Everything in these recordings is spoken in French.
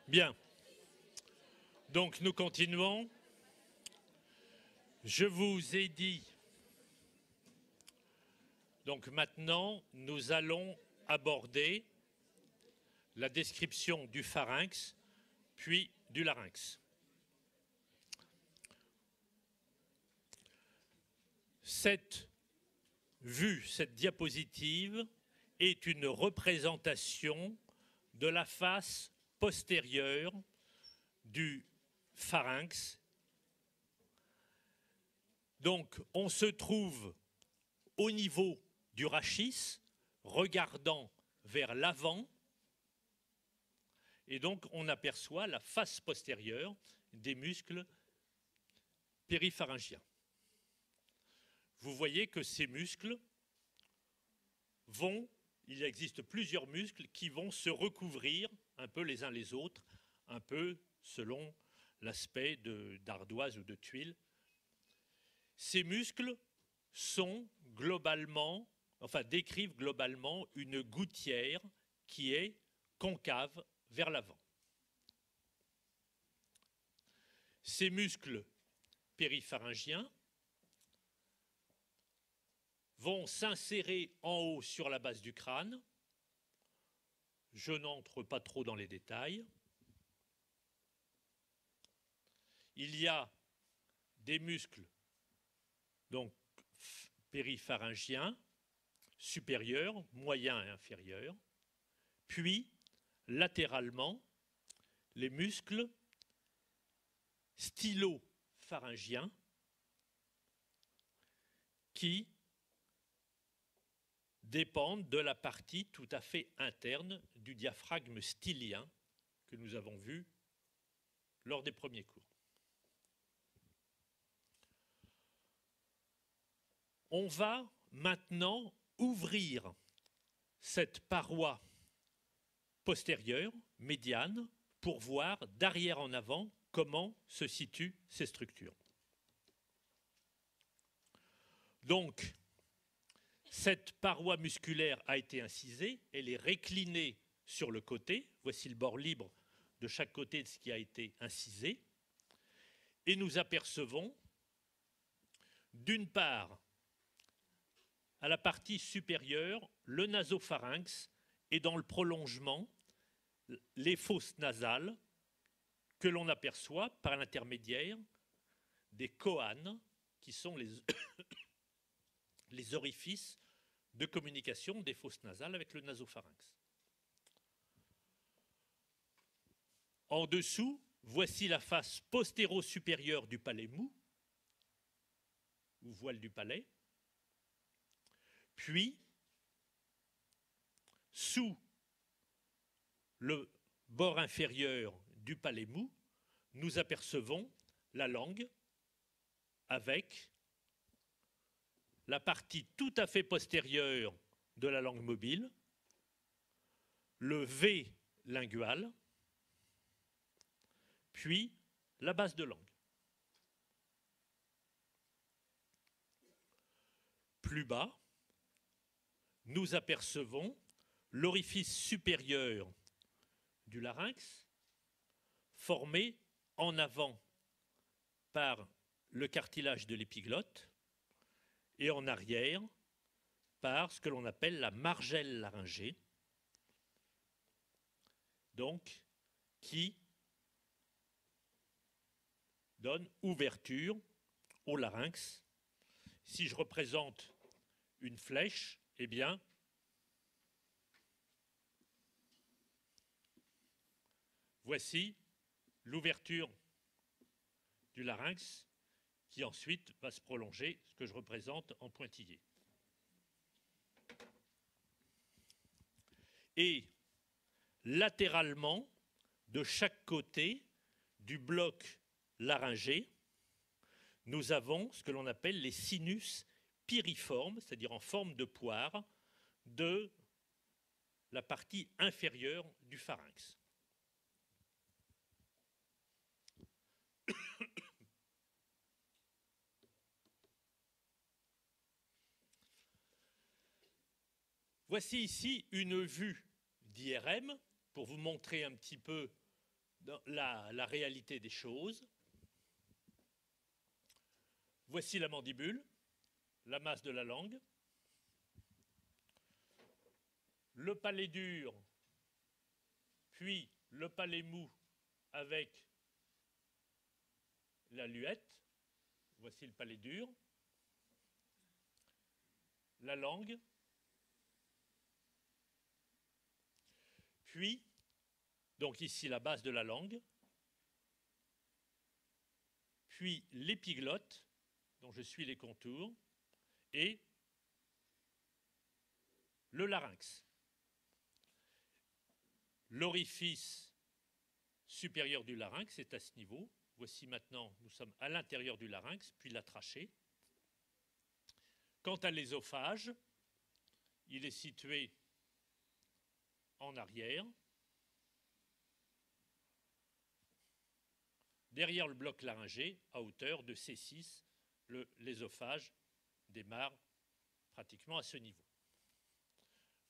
Bien. Donc nous continuons. Je vous ai dit, donc maintenant nous allons aborder la description du pharynx, puis du larynx. Cette diapositive est une représentation de la face postérieure du pharynx. Donc, on se trouve au niveau du rachis, regardant vers l'avant, et donc on aperçoit la face postérieure des muscles péripharyngiens. Vous voyez que ces muscles il existe plusieurs muscles qui vont se recouvrir un peu les uns les autres, un peu selon l'aspect d'ardoise ou de tuile. Ces muscles décrivent globalement une gouttière qui est concave vers l'avant. Ces muscles péripharyngiens vont s'insérer en haut sur la base du crâne. Je n'entre pas trop dans les détails. Il y a des muscles donc péripharyngiens, supérieurs, moyens et inférieurs, puis latéralement les muscles stylo-pharyngiens qui dépendent de la partie tout à fait interne du diaphragme stylien que nous avons vu lors des premiers cours. On va maintenant ouvrir cette paroi postérieure, médiane, pour voir d'arrière en avant comment se situent ces structures. Donc, cette paroi musculaire a été incisée, elle est réclinée sur le côté. Voici le bord libre de chaque côté de ce qui a été incisé. Et nous apercevons, d'une part, à la partie supérieure, le nasopharynx et dans le prolongement, les fosses nasales que l'on aperçoit par l'intermédiaire des choanes, qui sont les orifices de communication des fosses nasales avec le nasopharynx. En dessous, voici la face postéro-supérieure du palais mou, ou voile du palais. Puis, sous le bord inférieur du palais mou, nous apercevons la langue avec la partie tout à fait postérieure de la langue mobile, le V lingual, puis la base de langue. Plus bas, nous apercevons l'orifice supérieur du larynx, formé en avant par le cartilage de l'épiglotte et en arrière par ce que l'on appelle la margelle laryngée, donc qui donne ouverture au larynx. Si je représente une flèche, eh bien, voici l'ouverture du larynx qui ensuite va se prolonger, ce que je représente en pointillé. Et latéralement, de chaque côté du bloc laryngé, nous avons ce que l'on appelle les sinus piriformes, c'est-à-dire en forme de poire, de la partie inférieure du pharynx. Voici ici une vue d'IRM pour vous montrer un petit peu la réalité des choses. Voici la mandibule, la masse de la langue, le palais dur, puis le palais mou avec la luette. Voici le palais dur, la langue, puis, donc ici la base de la langue, puis l'épiglotte, dont je suis les contours, et le larynx. L'orifice supérieur du larynx est à ce niveau. Voici maintenant, nous sommes à l'intérieur du larynx, puis la trachée. Quant à l'ésophage, il est situé en arrière, derrière le bloc laryngé, à hauteur de C6. L'ésophage démarre pratiquement à ce niveau.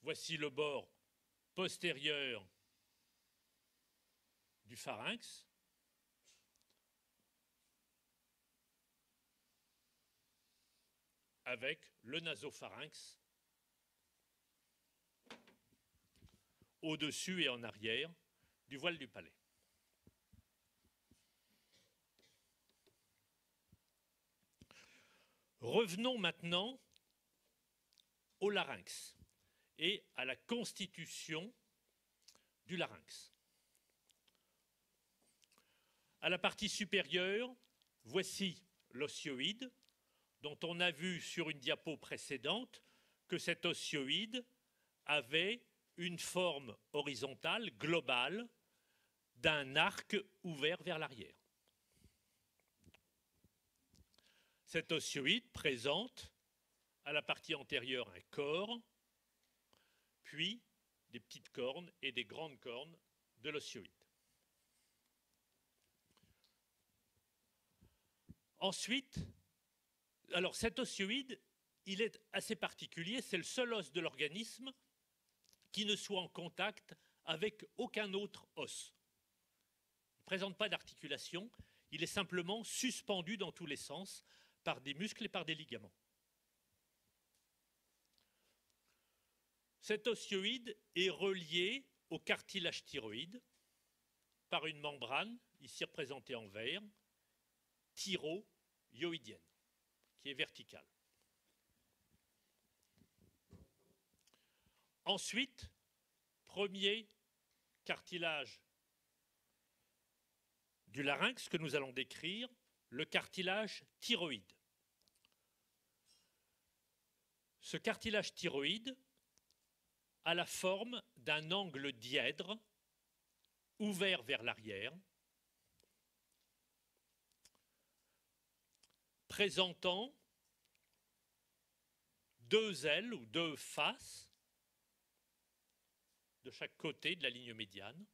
Voici le bord postérieur du pharynx. Avec le nasopharynx au-dessus et en arrière du voile du palais. Revenons maintenant au larynx et à la constitution du larynx. À la partie supérieure, voici l'osioïde, dont on a vu sur une diapo précédente que cet osioïde avait une forme horizontale, globale, d'un arc ouvert vers l'arrière. Cet osioïde présente à la partie antérieure un corps, puis des petites cornes et des grandes cornes de l'osioïde. Ensuite, alors cet osioïde, il est assez particulier, c'est le seul os de l'organisme qui ne soit en contact avec aucun autre os. Il ne présente pas d'articulation, il est simplement suspendu dans tous les sens par des muscles et par des ligaments. Cet osioïde est relié au cartilage thyroïde par une membrane, ici représentée en vert, thyroïdienne, qui est verticale. Ensuite, premier cartilage du larynx que nous allons décrire, le cartilage thyroïde. Ce cartilage thyroïde a la forme d'un angle dièdre ouvert vers l'arrière, présentant deux ailes ou deux faces de chaque côté de la ligne médiane.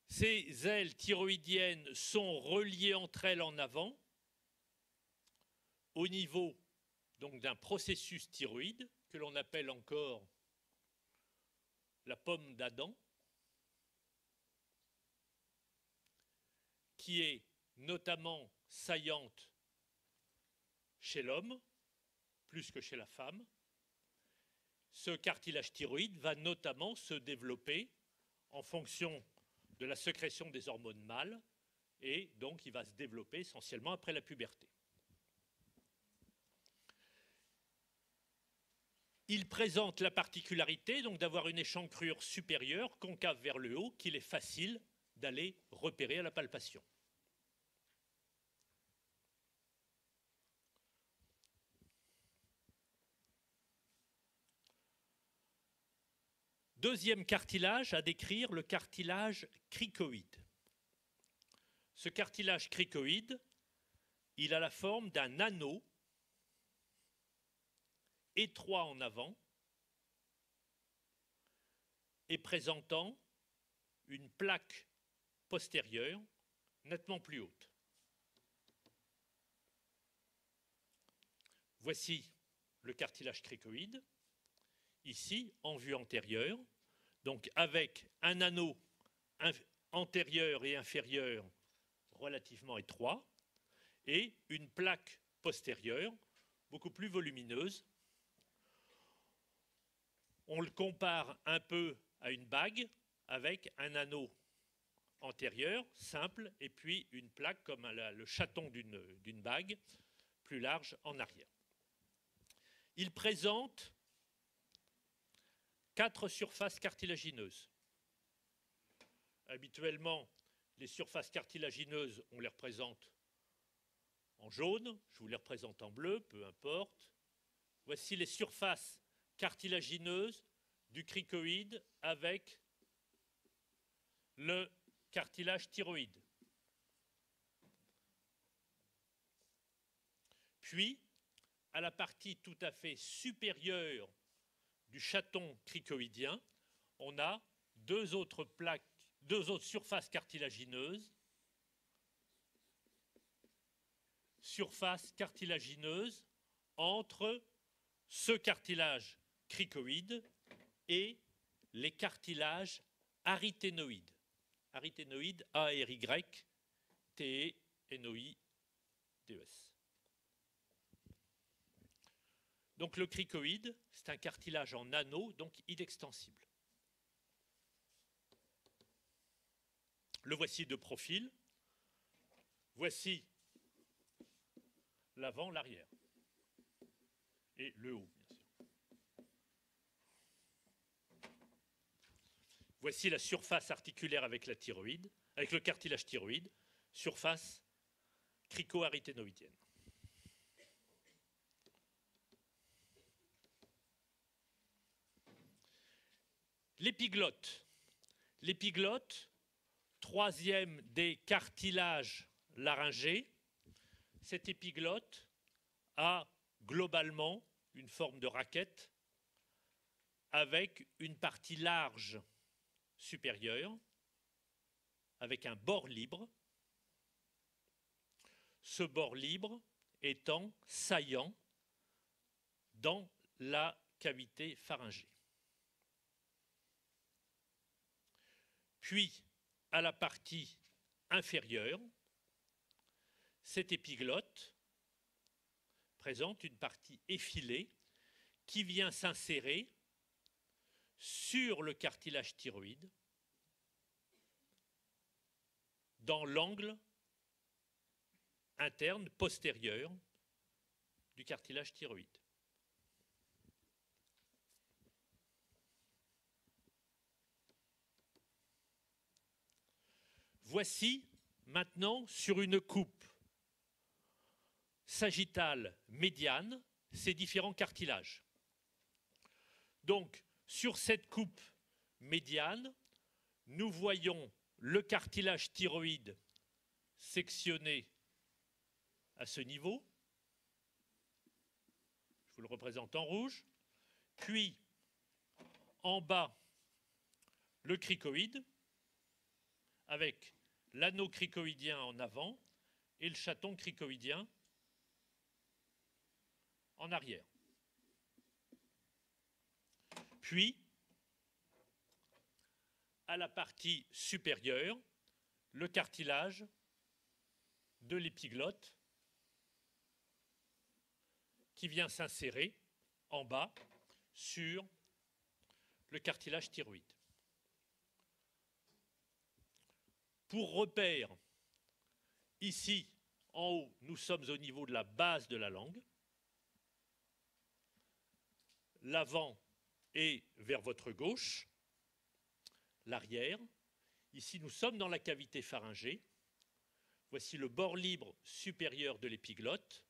Ces ailes thyroïdiennes sont reliées entre elles en avant au niveau donc d'un processus thyroïde que l'on appelle encore la pomme d'Adam, qui est notamment saillante chez l'homme, plus que chez la femme. Ce cartilage thyroïde va notamment se développer en fonction de la sécrétion des hormones mâles, et donc il va se développer essentiellement après la puberté. Il présente la particularité donc d'avoir une échancrure supérieure, concave vers le haut, qu'il est facile d'aller repérer à la palpation. Deuxième cartilage à décrire, le cartilage cricoïde. Ce cartilage cricoïde, il a la forme d'un anneau étroit en avant et présentant une plaque postérieure nettement plus haute. Voici le cartilage cricoïde. ici en vue antérieure, donc avec un anneau antérieur et inférieur relativement étroit, et une plaque postérieure beaucoup plus volumineuse. On le compare un peu à une bague avec un anneau antérieur simple et puis une plaque comme le chaton d'une bague plus large en arrière. Il présente 4 surfaces cartilagineuses. Habituellement, les surfaces cartilagineuses, on les représente en jaune, je vous les représente en bleu, peu importe. Voici les surfaces cartilagineuses du cricoïde avec le cartilage thyroïde. Puis, à la partie tout à fait supérieure du chaton cricoïdien, on a deux autres surfaces cartilagineuses. Surface cartilagineuse entre ce cartilage cricoïde et les cartilages aryténoïdes. Aryténoïdes, A-R-Y-T-E-N-O-I-D-E-S. Donc le cricoïde, c'est un cartilage en anneau, donc inextensible. Le voici de profil. Voici l'avant, l'arrière. Et le haut, bien sûr. Voici la surface articulaire avec la thyroïde, avec le cartilage thyroïde, surface crico-aryténoïdienne. L'épiglotte. L'épiglotte, troisième des cartilages laryngés. Cette épiglotte a globalement une forme de raquette avec une partie large supérieure, avec un bord libre. Ce bord libre étant saillant dans la cavité pharyngée. Puis, à la partie inférieure, cette épiglotte présente une partie effilée qui vient s'insérer sur le cartilage thyroïde dans l'angle interne postérieur du cartilage thyroïde. Voici maintenant sur une coupe sagittale médiane ces différents cartilages. Donc, sur cette coupe médiane, nous voyons le cartilage thyroïde sectionné à ce niveau. Je vous le représente en rouge. Puis, en bas, le cricoïde, avec l'anneau cricoïdien en avant et le chaton cricoïdien en arrière. Puis, à la partie supérieure, le cartilage de l'épiglotte qui vient s'insérer en bas sur le cartilage thyroïde. Pour repère, ici, en haut, nous sommes au niveau de la base de la langue. L'avant est vers votre gauche, l'arrière. Ici, nous sommes dans la cavité pharyngée. Voici le bord libre supérieur de l'épiglotte.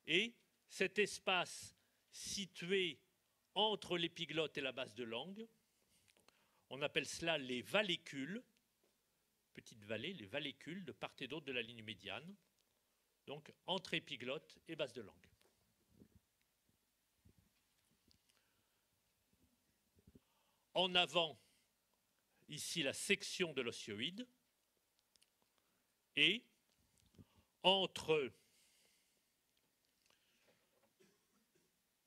Et cet espace situé entre l'épiglotte et la base de langue, on appelle cela les vallécules, petites vallées, les vallécules de part et d'autre de la ligne médiane, donc entre épiglotte et base de langue. En avant, ici la section de l'osioïde, et entre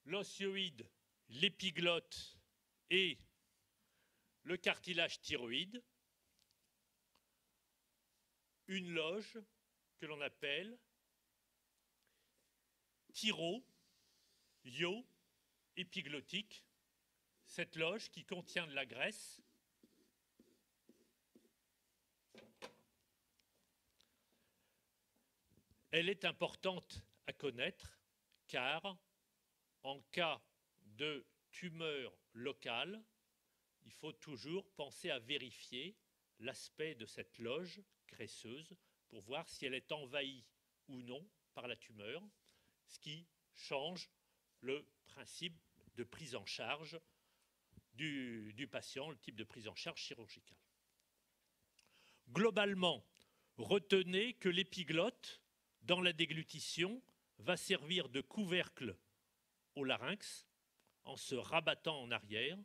l'osioïde, l'épiglotte et le cartilage thyroïde, une loge que l'on appelle thyro-io-épiglottique, cette loge qui contient de la graisse elle est importante à connaître car en cas de tumeur locale, il faut toujours penser à vérifier l'aspect de cette loge graisseuse pour voir si elle est envahie ou non par la tumeur, ce qui change le principe de prise en charge du patient, le type de prise en charge chirurgicale. Globalement, retenez que l'épiglotte, dans la déglutition, va servir de couvercle au larynx en se rabattant en arrière,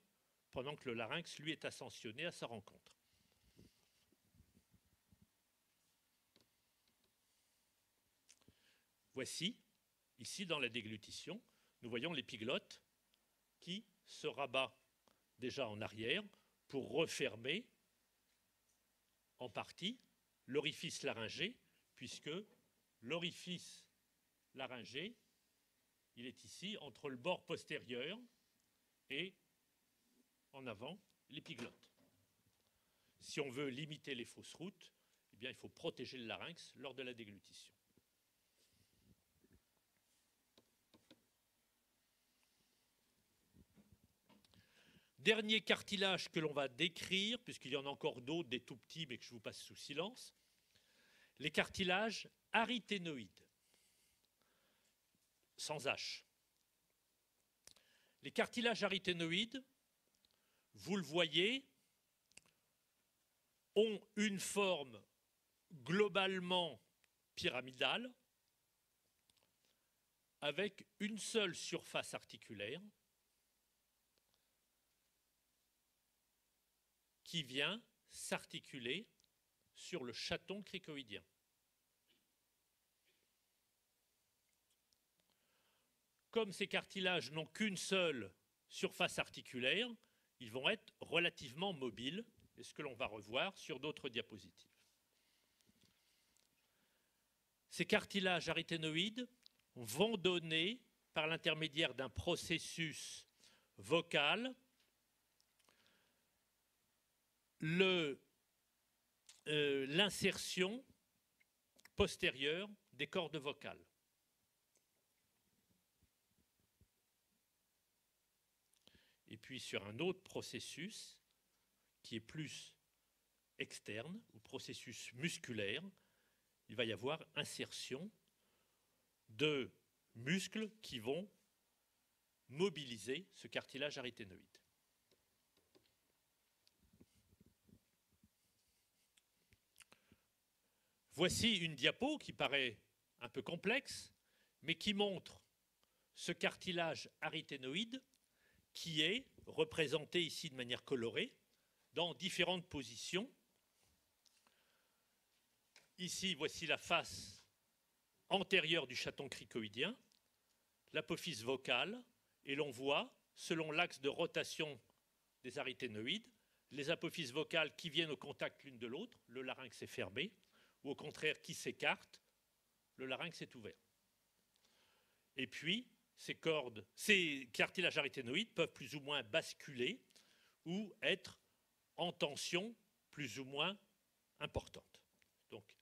pendant que le larynx, lui, est ascensionné à sa rencontre. Voici, ici dans la déglutition, nous voyons l'épiglotte qui se rabat déjà en arrière pour refermer en partie l'orifice laryngé, puisque l'orifice laryngé, il est ici entre le bord postérieur et en avant l'épiglotte. Si on veut limiter les fausses routes, eh bien, il faut protéger le larynx lors de la déglutition. Dernier cartilage que l'on va décrire, puisqu'il y en a encore d'autres, des tout petits, mais que je vous passe sous silence, les cartilages aryténoïdes, sans H. Les cartilages aryténoïdes, vous le voyez, ont une forme globalement pyramidale, avec une seule surface articulaire, qui vient s'articuler sur le chaton cricoïdien. Comme ces cartilages n'ont qu'une seule surface articulaire, ils vont être relativement mobiles, et ce que l'on va revoir sur d'autres diapositives. Ces cartilages aryténoïdes vont donner, par l'intermédiaire d'un processus vocal, l'insertion postérieure des cordes vocales. Et puis sur un autre processus qui est plus externe, ou processus musculaire, il va y avoir insertion de muscles qui vont mobiliser ce cartilage aryténoïde. Voici une diapo qui paraît un peu complexe, mais qui montre ce cartilage aryténoïde qui est représenté ici de manière colorée dans différentes positions. Ici, voici la face antérieure du chaton cricoïdien, l'apophyse vocale, et l'on voit, selon l'axe de rotation des aryténoïdes, les apophyses vocales qui viennent au contact l'une de l'autre, le larynx est fermé, ou au contraire qui s'écartent, le larynx est ouvert. Et puis, ces cartilages aryténoïdes peuvent plus ou moins basculer ou être en tension plus ou moins importante. Donc,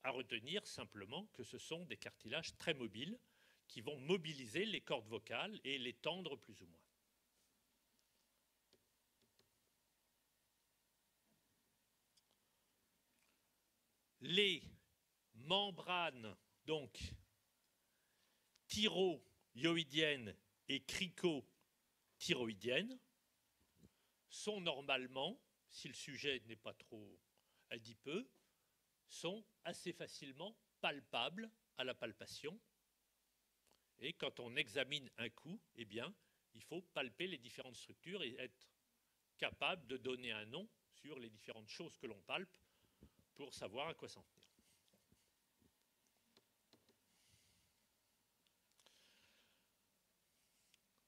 à retenir simplement que ce sont des cartilages très mobiles qui vont mobiliser les cordes vocales et les tendre plus ou moins. Les membranes, donc, thyroïdiennes et cricothyroïdiennes sont normalement, si le sujet n'est pas trop adipeux, sont assez facilement palpables à la palpation. Et quand on examine un coup, eh bien, il faut palper les différentes structures et être capable de donner un nom sur les différentes choses que l'on palpe pour savoir à quoi s'en tenir.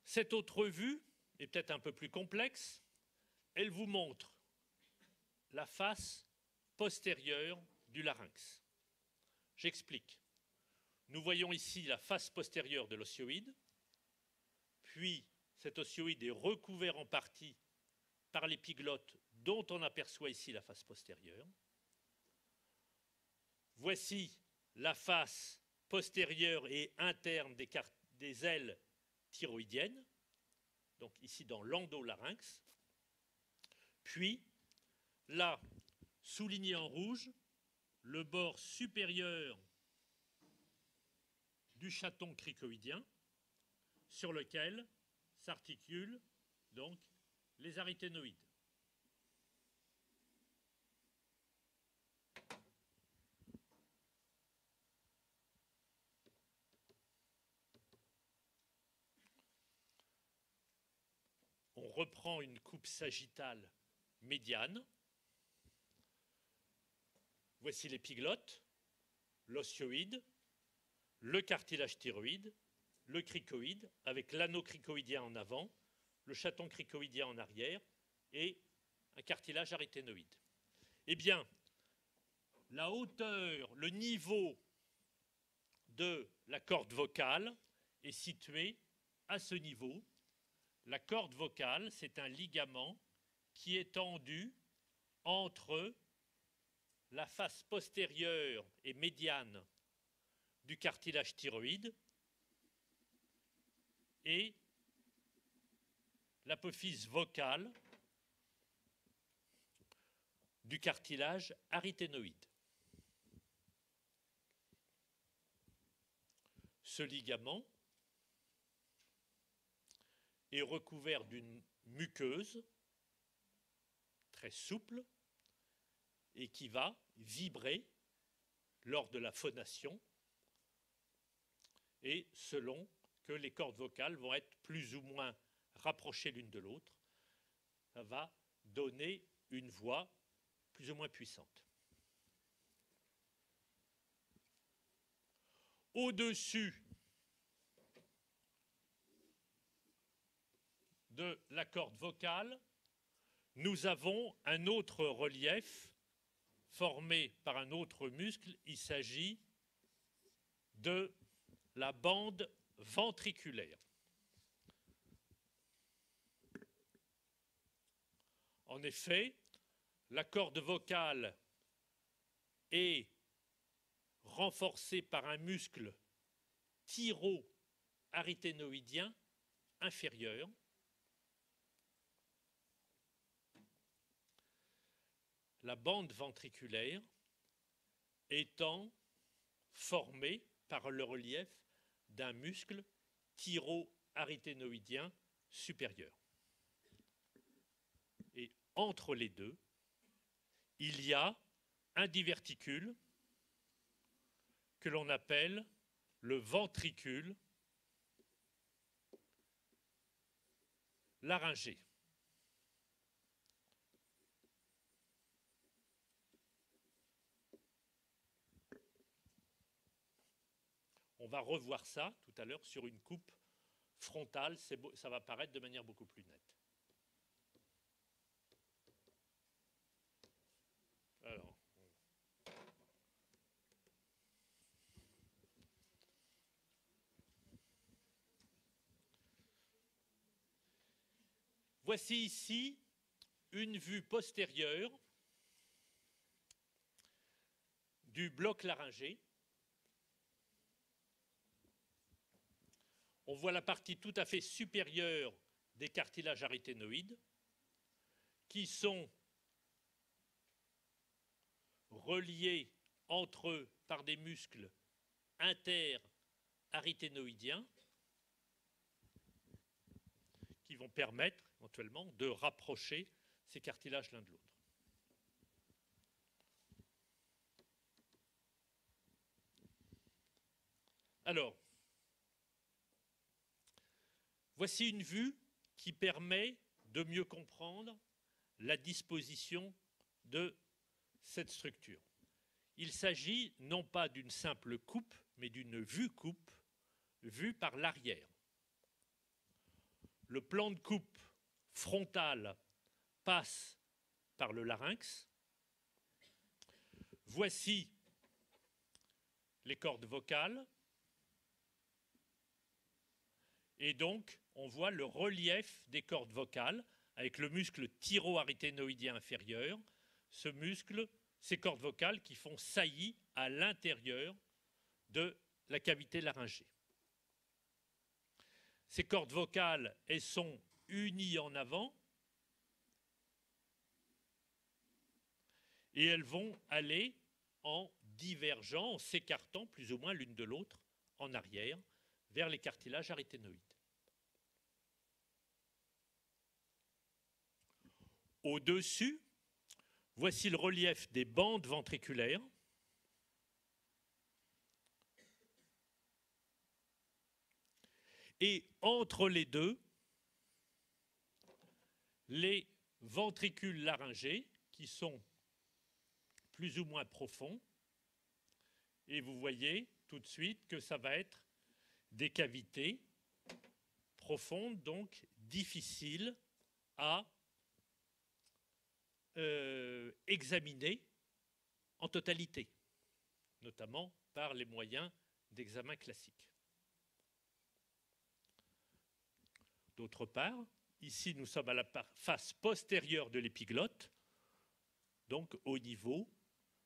Cette autre vue est peut-être un peu plus complexe. Elle vous montre la face postérieure du larynx. J'explique. Nous voyons ici la face postérieure de l'osioïde, puis cet osioïde est recouvert en partie par l'épiglotte dont on aperçoit ici la face postérieure. Voici la face postérieure et interne des ailes thyroïdiennes, donc ici dans l'endolarynx. Puis, là, souligné en rouge, le bord supérieur du chaton cricoïdien sur lequel s'articulent donc les aryténoïdes. On reprend une coupe sagittale médiane. Voici l'épiglotte, l'osioïde, le cartilage thyroïde, le cricoïde, avec l'anneau cricoïdien en avant, le chaton cricoïdien en arrière et un cartilage aryténoïde. Eh bien, la hauteur, le niveau de la corde vocale est situé à ce niveau. La corde vocale, c'est un ligament qui est tendu entre la face postérieure et médiane du cartilage thyroïde et l'apophyse vocale du cartilage aryténoïde. Ce ligament est recouvert d'une muqueuse très souple et qui va vibrer lors de la phonation et selon que les cordes vocales vont être plus ou moins rapprochées l'une de l'autre, ça va donner une voix plus ou moins puissante. Au-dessus de la corde vocale, nous avons un autre relief formé par un autre muscle. Il s'agit de la bande ventriculaire. En effet, la corde vocale est renforcée par un muscle thyro-aryténoïdien inférieur. La bande ventriculaire étant formée par le relief d'un muscle thyro-aryténoïdien supérieur. Et entre les deux, il y a un diverticule que l'on appelle le ventricule laryngé. On va revoir ça tout à l'heure sur une coupe frontale, ça va paraître de manière beaucoup plus nette. Alors, voici ici une vue postérieure du bloc laryngé. On voit la partie tout à fait supérieure des cartilages aryténoïdes qui sont reliés entre eux par des muscles inter-aryténoïdiens qui vont permettre éventuellement de rapprocher ces cartilages l'un de l'autre. Alors, voici une vue qui permet de mieux comprendre la disposition de cette structure. Il s'agit non pas d'une simple coupe, mais d'une vue-coupe vue par l'arrière. Le plan de coupe frontale passe par le larynx. Voici les cordes vocales. Et donc, on voit le relief des cordes vocales avec le muscle thyroarythénoïdien inférieur, ce muscle, ces cordes vocales qui font saillie à l'intérieur de la cavité laryngée. Ces cordes vocales, elles sont unies en avant et elles vont aller en divergeant, en s'écartant plus ou moins l'une de l'autre en arrière vers les cartilages arythénoïdes. Au-dessus, voici le relief des bandes ventriculaires. Et entre les deux, les ventricules laryngés qui sont plus ou moins profonds. Et vous voyez tout de suite que ça va être des cavités profondes, donc difficiles à examiner en totalité, notamment par les moyens d'examen classiques. D'autre part, ici nous sommes à la face postérieure de l'épiglotte, donc au niveau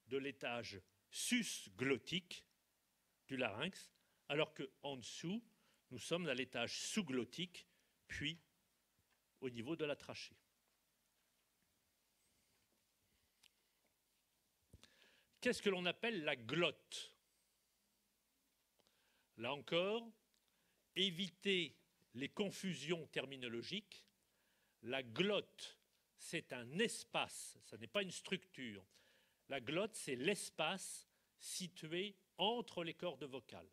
de l'étage susglottique du larynx, alors qu'en dessous, nous sommes à l'étage sous-glottique, puis au niveau de la trachée. Qu'est-ce que l'on appelle la glotte? Là encore, évitez les confusions terminologiques. La glotte, c'est un espace, ça n'est pas une structure. La glotte, c'est l'espace situé entre les cordes vocales.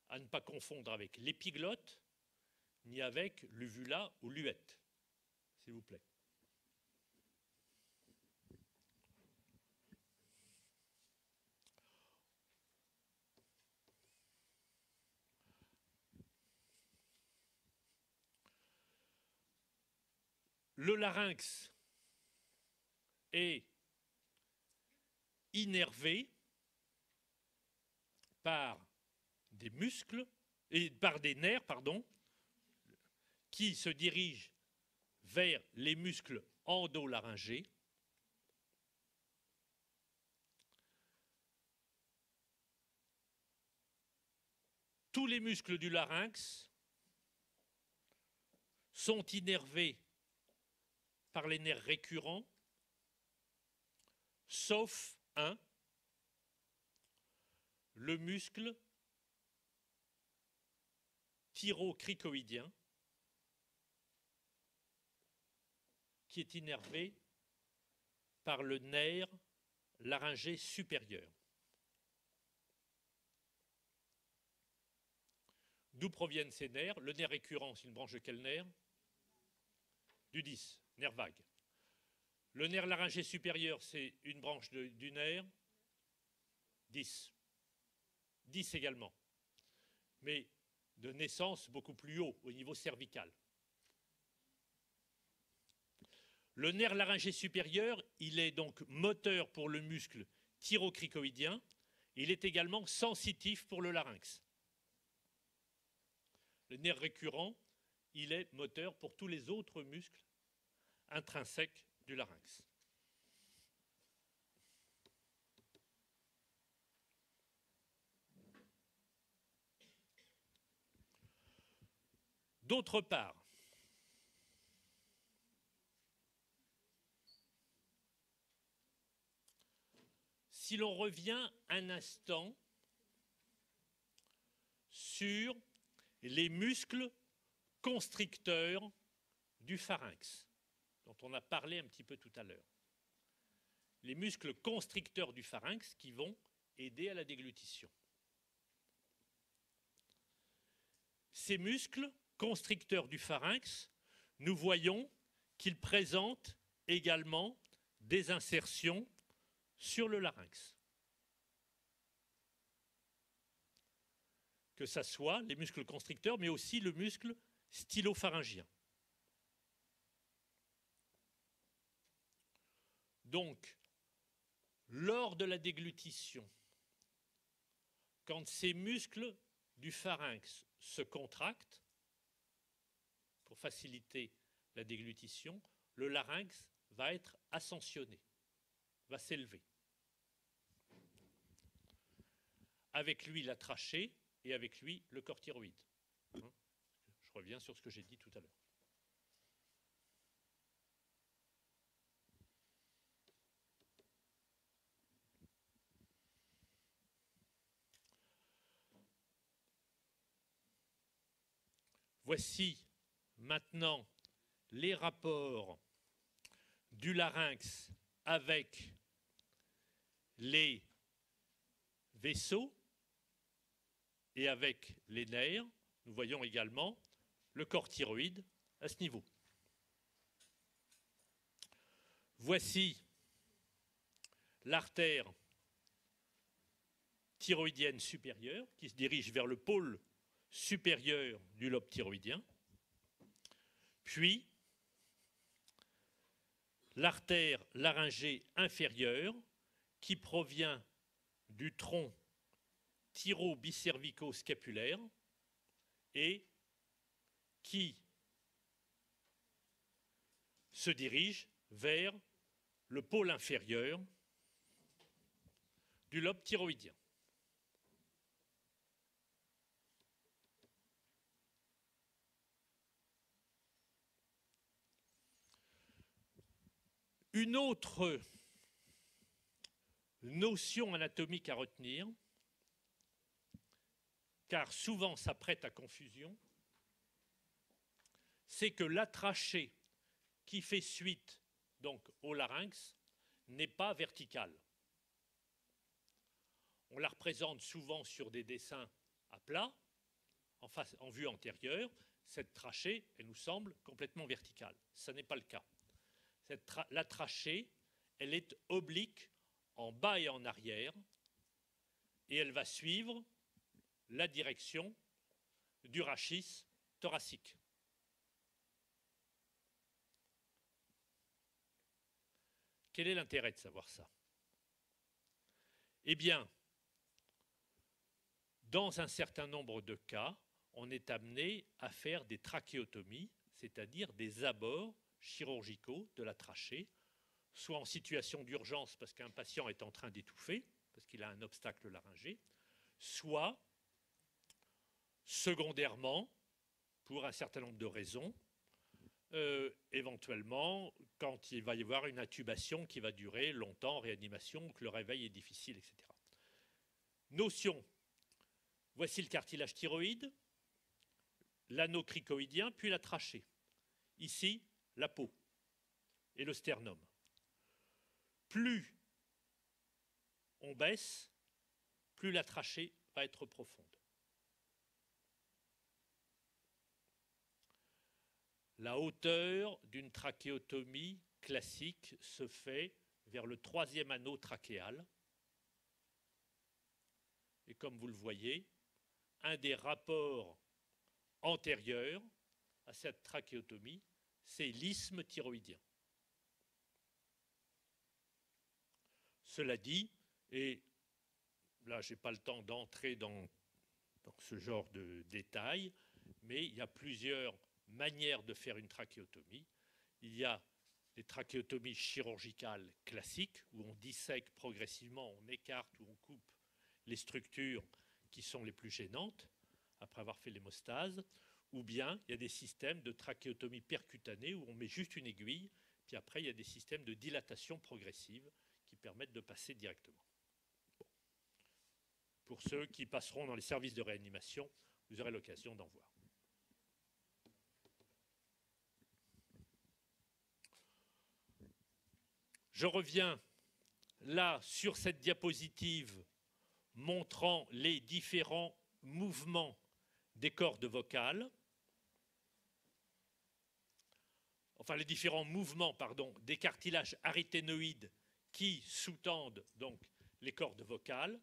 À ne pas confondre avec l'épiglotte, ni avec l'uvula ou l'uette, s'il vous plaît. Le larynx est innervé par des muscles et par des nerfs, qui se dirigent vers les muscles endolaryngés. Tous les muscles du larynx sont innervés par les nerfs récurrents, sauf un, le muscle thyrocricoïdien, qui est innervé par le nerf laryngé supérieur. D'où proviennent ces nerfs? Le nerf récurrent, c'est une branche de quel nerf? Du 10, nerf vague. Le nerf laryngé supérieur, c'est une branche du nerf 10. 10 également. Mais de naissance beaucoup plus haut, au niveau cervical. Le nerf laryngé supérieur, il est donc moteur pour le muscle thyrocricoïdien. Il est également sensitif pour le larynx. Le nerf récurrent, il est moteur pour tous les autres muscles intrinsèques du larynx. D'autre part, si l'on revient un instant sur les muscles constricteurs du pharynx, dont on a parlé un petit peu tout à l'heure. Les muscles constricteurs du pharynx qui vont aider à la déglutition. Ces muscles constricteurs du pharynx, nous voyons qu'ils présentent également des insertions sur le larynx. que ça soit les muscles constricteurs, mais aussi le muscle stylopharyngien. Donc, lors de la déglutition, quand ces muscles du pharynx se contractent, pour faciliter la déglutition, le larynx va être ascensionné, va s'élever. Avec lui, la trachée, et avec lui, le corps thyroïde. Je reviens sur ce que j'ai dit tout à l'heure. Voici maintenant les rapports du larynx avec les vaisseaux et avec les nerfs. Nous voyons également le corps thyroïde à ce niveau. Voici l'artère thyroïdienne supérieure qui se dirige vers le pôle supérieur du lobe thyroïdien. Puis l'artère laryngée inférieure qui provient du tronc thyrobicervico-scapulaire et qui se dirige vers le pôle inférieur du lobe thyroïdien. Une autre notion anatomique à retenir, car souvent ça prête à confusion, c'est que la trachée qui fait suite donc au larynx n'est pas verticale. On la représente souvent sur des dessins à plat, en vue antérieure. Cette trachée, elle nous semble complètement verticale. Ce n'est pas le cas. La trachée, elle est oblique en bas et en arrière, et elle va suivre la direction du rachis thoracique. Quel est l'intérêt de savoir ça? Eh bien, dans un certain nombre de cas, on est amené à faire des trachéotomies, c'est-à-dire des abords chirurgicaux de la trachée, soit en situation d'urgence parce qu'un patient est en train d'étouffer, parce qu'il a un obstacle laryngé, soit secondairement, pour un certain nombre de raisons, éventuellement quand il va y avoir une intubation qui va durer longtemps, réanimation, que le réveil est difficile, etc. Notion, voici le cartilage thyroïde, l'anneau cricoïdien, puis la trachée. Ici, la peau et le sternum. Plus on baisse, plus la trachée va être profonde. La hauteur d'une trachéotomie classique se fait vers le 3e anneau trachéal. Et comme vous le voyez, un des rapports antérieurs à cette trachéotomie, c'est l'isthme thyroïdien. Cela dit, et là je n'ai pas le temps d'entrer dans ce genre de détails, mais il y a plusieurs manières de faire une trachéotomie. Il y a les trachéotomies chirurgicales classiques, où on dissèque progressivement, on écarte ou on coupe les structures qui sont les plus gênantes, après avoir fait l'hémostase, ou bien il y a des systèmes de trachéotomie percutanée, où on met juste une aiguille, puis après il y a des systèmes de dilatation progressive qui permettent de passer directement. Bon. Pour ceux qui passeront dans les services de réanimation, vous aurez l'occasion d'en voir. Je reviens là sur cette diapositive montrant les différents mouvements des cordes vocales, enfin les différents mouvements, pardon, des cartilages aryténoïdes qui sous-tendent donc les cordes vocales.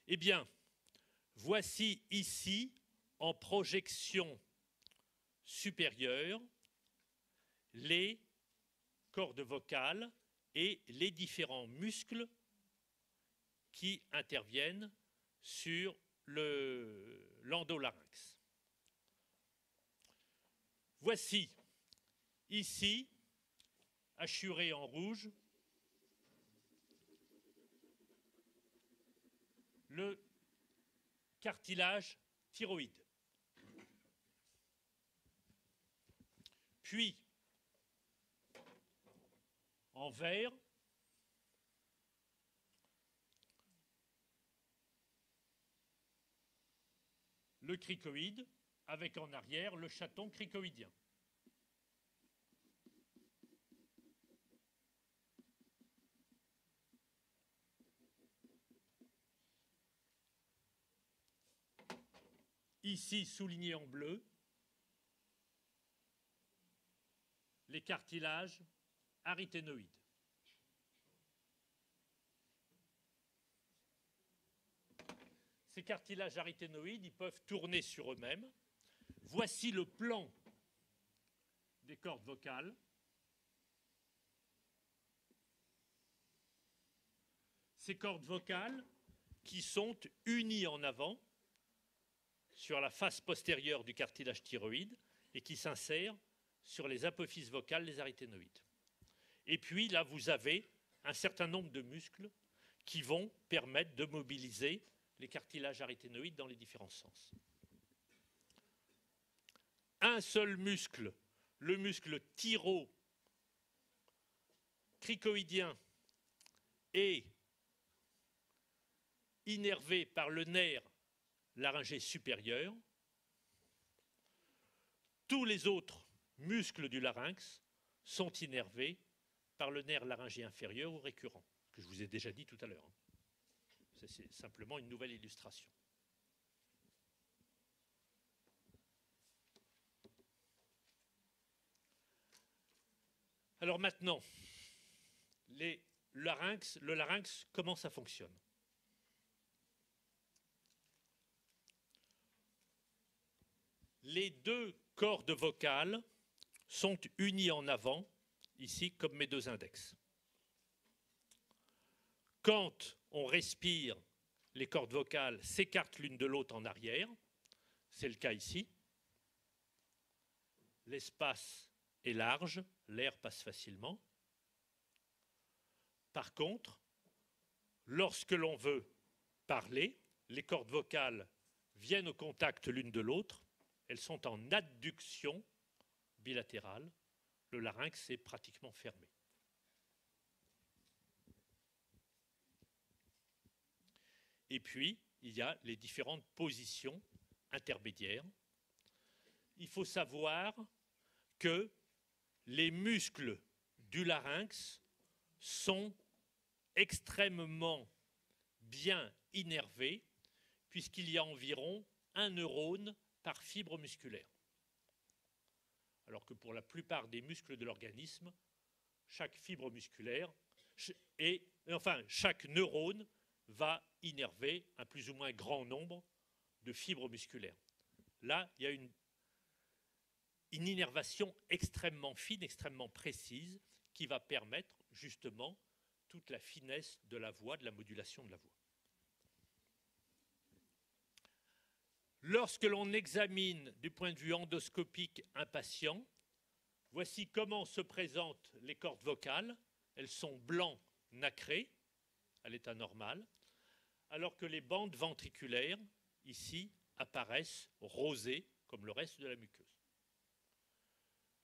Eh bien, Voici ici, en projection supérieure, les cordes vocales et les différents muscles qui interviennent sur l'endolarynx. Voici ici, hachuré en rouge, le cartilage thyroïde. Puis, en vert, le cricoïde, avec en arrière le chaton cricoïdien. Ici, souligné en bleu, les cartilages aryténoïdes. Ces cartilages aryténoïdes, ils peuvent tourner sur eux-mêmes. Voici le plan des cordes vocales. Ces cordes vocales qui sont unies en avant sur la face postérieure du cartilage thyroïde et qui s'insèrent sur les apophyses vocales, les aryténoïdes. Et puis là, vous avez un certain nombre de muscles qui vont permettre de mobiliser les cartilages aryténoïdes dans les différents sens. Un seul muscle, le muscle thyro-cricoïdien, est innervé par le nerf laryngé supérieur. Tous les autres muscles du larynx sont innervés par le nerf laryngé inférieur ou récurrent, que je vous ai déjà dit tout à l'heure. C'est simplement une nouvelle illustration. Alors maintenant, le larynx, comment ça fonctionne? Les deux cordes vocales sont unies en avant, ici, comme mes deux index. Quand on respire, les cordes vocales s'écartent l'une de l'autre en arrière. C'est le cas ici. L'espace est large, l'air passe facilement. Par contre, lorsque l'on veut parler, les cordes vocales viennent au contact l'une de l'autre. Elles sont en adduction bilatérale. Le larynx est pratiquement fermé. Et puis, il y a les différentes positions intermédiaires. Il faut savoir que les muscles du larynx sont extrêmement bien innervés, puisqu'il y a environ 1 neurone par fibre musculaire. Alors que pour la plupart des muscles de l'organisme, chaque fibre musculaire chaque neurone va innerver un plus ou moins grand nombre de fibres musculaires. Là, il y a une innervation extrêmement fine, extrêmement précise, qui va permettre justement toute la finesse de la voix, de la modulation de la voix. Lorsque l'on examine du point de vue endoscopique un patient, voici comment se présentent les cordes vocales. Elles sont blancs nacrées à l'état normal, alors que les bandes ventriculaires, ici, apparaissent rosées, comme le reste de la muqueuse.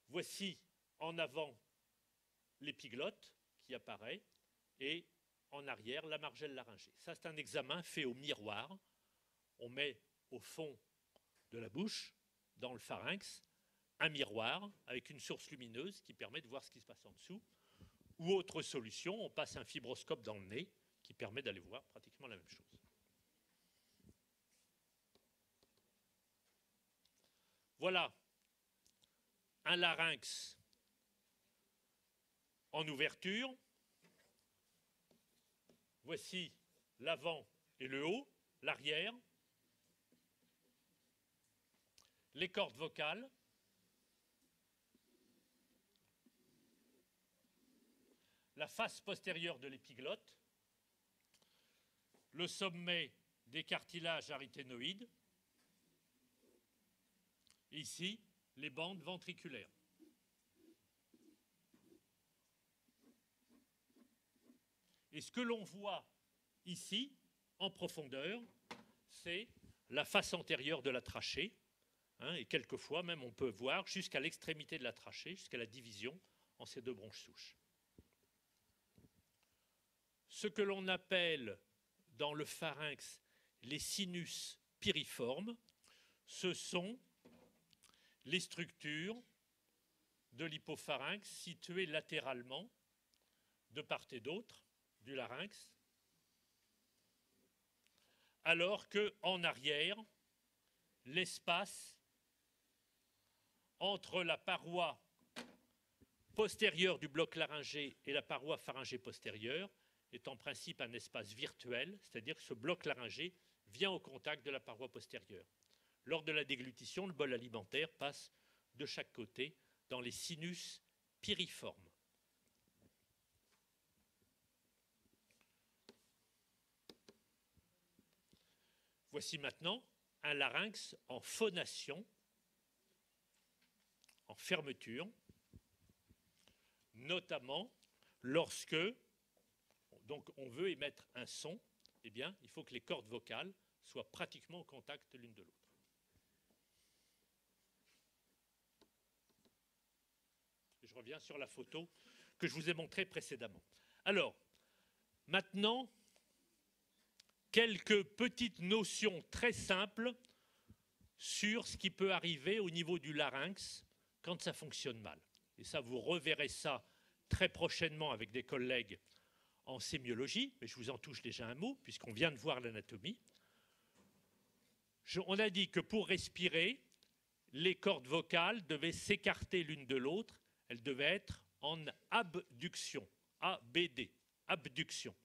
Voici en avant l'épiglotte qui apparaît, et en arrière la margelle laryngée. Ça, c'est un examen fait au miroir. On met au fond de la bouche, dans le pharynx, un miroir avec une source lumineuse qui permet de voir ce qui se passe en dessous. Ou autre solution, on passe un fibroscope dans le nez qui permet d'aller voir pratiquement la même chose. Voilà un larynx en ouverture. Voici l'avant et le haut, l'arrière. les cordes vocales, la face postérieure de l'épiglotte, le sommet des cartilages aryténoïdes, ici les bandes ventriculaires. Et ce que l'on voit ici, en profondeur, c'est la face antérieure de la trachée, hein, et quelquefois même on peut voir jusqu'à l'extrémité de la trachée, jusqu'à la division en ces deux bronches souches. Ce que l'on appelle dans le pharynx les sinus piriformes, ce sont les structures de l'hypopharynx situées latéralement, de part et d'autre du larynx, alors qu'en arrière, l'espace entre la paroi postérieure du bloc laryngé et la paroi pharyngée postérieure est en principe un espace virtuel, c'est-à-dire que ce bloc laryngé vient au contact de la paroi postérieure. Lors de la déglutition, le bol alimentaire passe de chaque côté dans les sinus piriformes. Voici maintenant un larynx en phonation, en fermeture, notamment lorsque donc, on veut émettre un son, eh bien, il faut que les cordes vocales soient pratiquement au contact l'une de l'autre. Je reviens sur la photo que je vous ai montrée précédemment. Alors, maintenant, quelques petites notions très simples sur ce qui peut arriver au niveau du larynx quand ça fonctionne mal. Et ça, vous reverrez ça très prochainement avec des collègues en sémiologie, mais je vous en touche déjà un mot, puisqu'on vient de voir l'anatomie. On a dit que pour respirer, les cordes vocales devaient s'écarter l'une de l'autre, elles devaient être en abduction, ABD, abduction.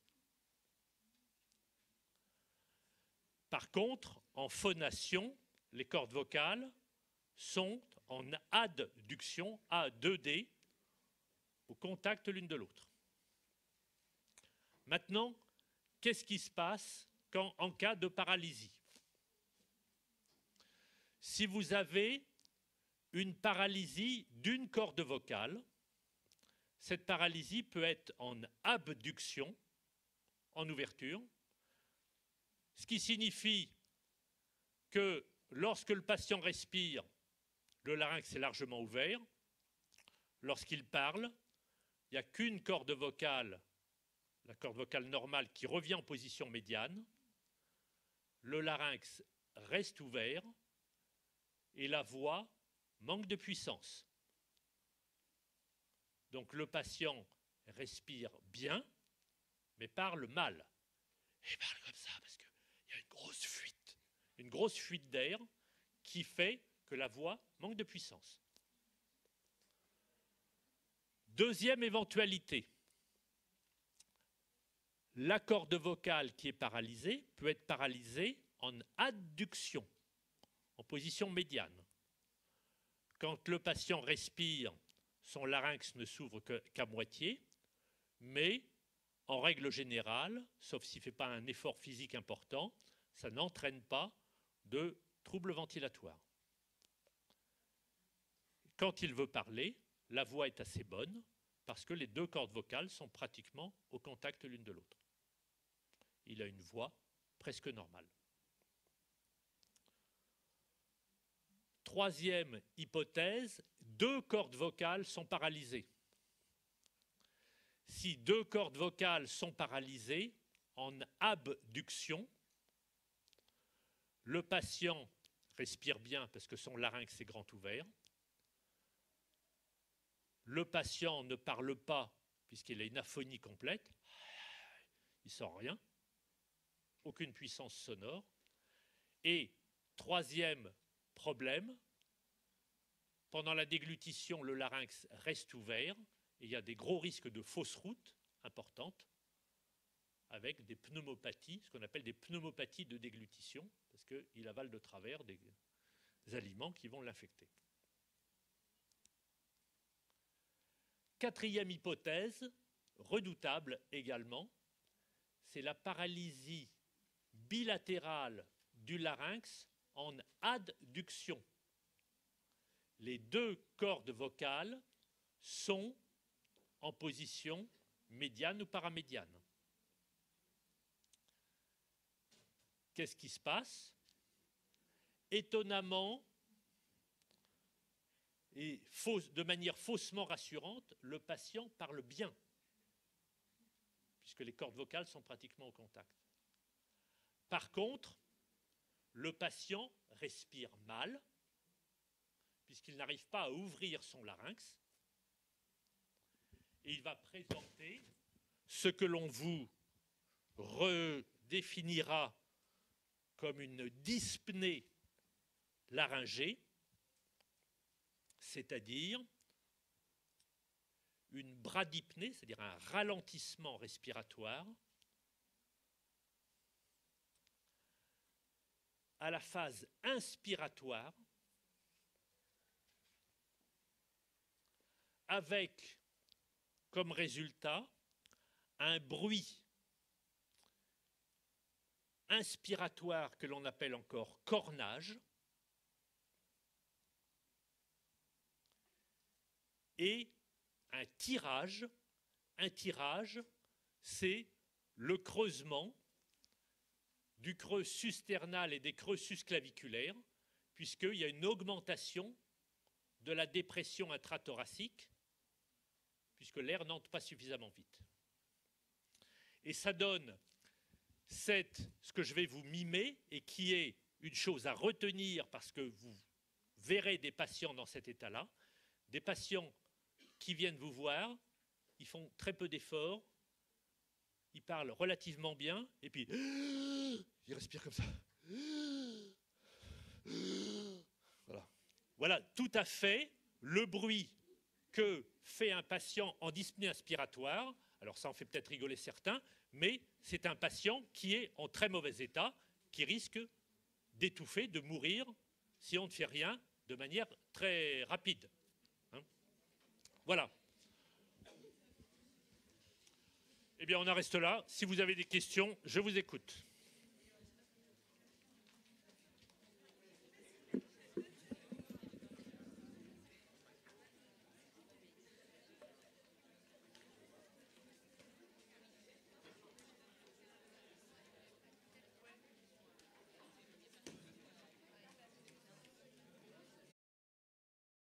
Par contre, en phonation, les cordes vocales sont en adduction, A2D, au contact l'une de l'autre. Maintenant, qu'est-ce qui se passe en cas de paralysie? Si vous avez une paralysie d'une corde vocale, cette paralysie peut être en abduction, en ouverture, ce qui signifie que lorsque le patient respire, le larynx est largement ouvert. Lorsqu'il parle, il n'y a qu'une corde vocale, la corde vocale normale, qui revient en position médiane. Le larynx reste ouvert et la voix manque de puissance. Donc le patient respire bien, mais parle mal. Il parle comme ça parce qu'il y a une grosse fuite d'air qui fait que la voix manque de puissance. Deuxième éventualité, la corde vocale qui est paralysée peut être paralysée en adduction, en position médiane. Quand le patient respire, son larynx ne s'ouvre qu'à moitié, mais en règle générale, sauf s'il ne fait pas un effort physique important, ça n'entraîne pas de troubles ventilatoires. Quand il veut parler, la voix est assez bonne parce que les deux cordes vocales sont pratiquement au contact l'une de l'autre. Il a une voix presque normale. Troisième hypothèse, deux cordes vocales sont paralysées. Si deux cordes vocales sont paralysées en abduction, le patient respire bien parce que son larynx est grand ouvert. Le patient ne parle pas puisqu'il a une aphonie complète. Il ne sent rien. Aucune puissance sonore. Et troisième problème, pendant la déglutition, le larynx reste ouvert et il y a des gros risques de fausse route importantes avec des pneumopathies, ce qu'on appelle des pneumopathies de déglutition, parce qu'il avale de travers aliments qui vont l'infecter. Quatrième hypothèse, redoutable également, c'est la paralysie bilatérale du larynx en adduction. Les deux cordes vocales sont en position médiane ou paramédiane. Qu'est-ce qui se passe? Étonnamment, et de manière faussement rassurante, le patient parle bien, puisque les cordes vocales sont pratiquement au contact. Par contre, le patient respire mal, puisqu'il n'arrive pas à ouvrir son larynx, et il va présenter ce que l'on vous redéfinira comme une dyspnée laryngée, c'est-à-dire une bradypnée, c'est-à-dire un ralentissement respiratoire à la phase inspiratoire, avec comme résultat un bruit inspiratoire que l'on appelle encore cornage et un tirage. Un tirage, c'est le creusement du creux sus-sternal et des creux sus-claviculaires, puisqu'il y a une augmentation de la dépression intrathoracique, puisque l'air n'entre pas suffisamment vite. Et ça donne ce que je vais vous mimer et qui est une chose à retenir parce que vous verrez des patients dans cet état-là, des patients qui viennent vous voir, ils font très peu d'efforts, ils parlent relativement bien et puis ils respirent comme ça. Voilà tout à fait le bruit que fait un patient en dyspnée inspiratoire. Alors ça en fait peut-être rigoler certains, mais c'est un patient qui est en très mauvais état, qui risque d'étouffer, de mourir, si on ne fait rien de manière très rapide. Hein? Voilà. Eh bien, on en reste là. Si vous avez des questions, je vous écoute.